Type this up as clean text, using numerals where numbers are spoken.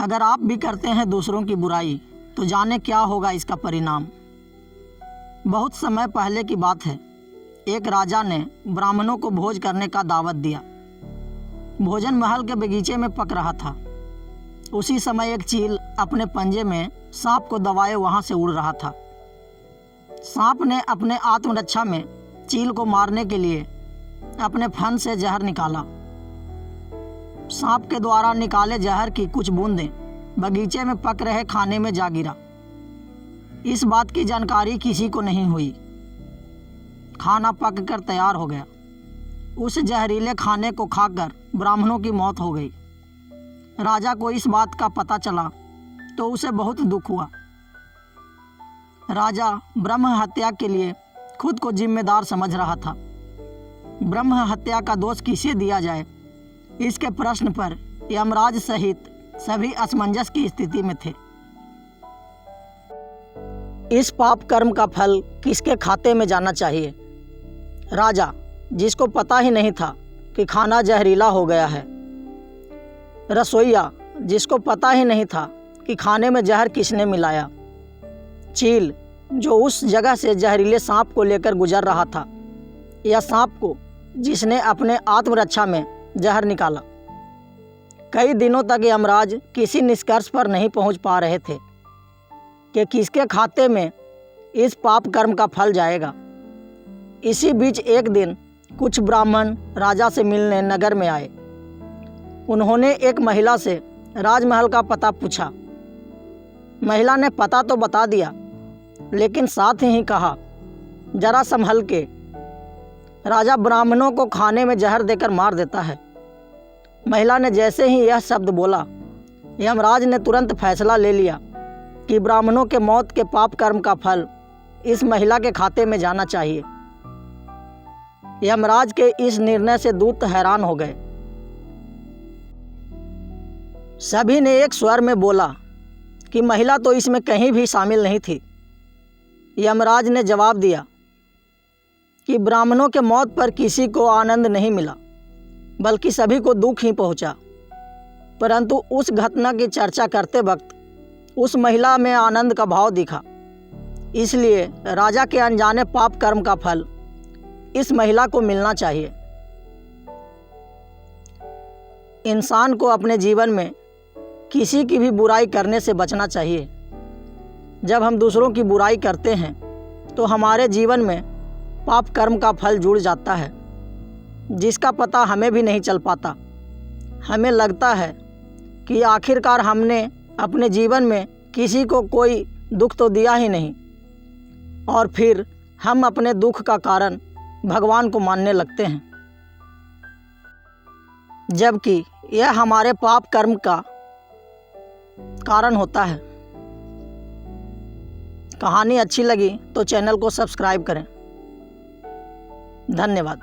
अगर आप भी करते हैं दूसरों की बुराई तो जाने क्या होगा इसका परिणाम। बहुत समय पहले की बात है। एक राजा ने ब्राह्मणों को भोज करने का दावत दिया। भोजन महल के बगीचे में पक रहा था। उसी समय एक चील अपने पंजे में सांप को दबाए वहां से उड़ रहा था। सांप ने अपने आत्मरक्षा में चील को मारने के लिए अपने फन से जहर निकाला। सांप के द्वारा निकाले जहर की कुछ बूंदें बगीचे में पक रहे खाने में जा गिरा। इस बात की जानकारी किसी को नहीं हुई। खाना पककर तैयार हो गया। उस जहरीले खाने को खाकर ब्राह्मणों की मौत हो गई। राजा को इस बात का पता चला तो उसे बहुत दुख हुआ। राजा ब्रह्म हत्या के लिए खुद को जिम्मेदार समझ रहा था। ब्रह्म हत्या का दोष किसे दिया जाए, इसके प्रश्न पर यमराज सहित सभी असमंजस की स्थिति में थे। इस पाप कर्म का फल किसके खाते में जाना चाहिए? राजा, जिसको पता ही नहीं था कि खाना जहरीला हो गया है। रसोइया, जिसको पता ही नहीं था कि खाने में जहर किसने मिलाया। चील, जो उस जगह से जहरीले सांप को लेकर गुजर रहा था, या सांप को जिसने अपने आत्मरक्षा में जहर निकाला। कई दिनों तक यमराज किसी निष्कर्ष पर नहीं पहुंच पा रहे थे कि किसके खाते में इस पाप कर्म का फल जाएगा। इसी बीच एक दिन कुछ ब्राह्मण राजा से मिलने नगर में आए। उन्होंने एक महिला से राजमहल का पता पूछा। महिला ने पता तो बता दिया, लेकिन साथ ही कहा, जरा संभल के, राजा ब्राह्मणों को खाने में जहर देकर मार देता है। महिला ने जैसे ही यह शब्द बोला, यमराज ने तुरंत फैसला ले लिया कि ब्राह्मणों के मौत के पाप कर्म का फल इस महिला के खाते में जाना चाहिए। यमराज के इस निर्णय से दूत हैरान हो गए। सभी ने एक स्वर में बोला कि महिला तो इसमें कहीं भी शामिल नहीं थी। यमराज ने जवाब दिया कि ब्राह्मणों के मौत पर किसी को आनंद नहीं मिला, बल्कि सभी को दुख ही पहुंचा। परंतु उस घटना की चर्चा करते वक्त उस महिला में आनंद का भाव दिखा। इसलिए राजा के अनजाने पाप कर्म का फल इस महिला को मिलना चाहिए। इंसान को अपने जीवन में किसी की भी बुराई करने से बचना चाहिए। जब हम दूसरों की बुराई करते हैं तो हमारे जीवन में पाप कर्म का फल जुड़ जाता है, जिसका पता हमें भी नहीं चल पाता। हमें लगता है कि आखिरकार हमने अपने जीवन में किसी को कोई दुख तो दिया ही नहीं, और फिर हम अपने दुख का कारण भगवान को मानने लगते हैं, जबकि यह हमारे पाप कर्म का कारण होता है। कहानी अच्छी लगी तो चैनल को सब्सक्राइब करें। धन्यवाद।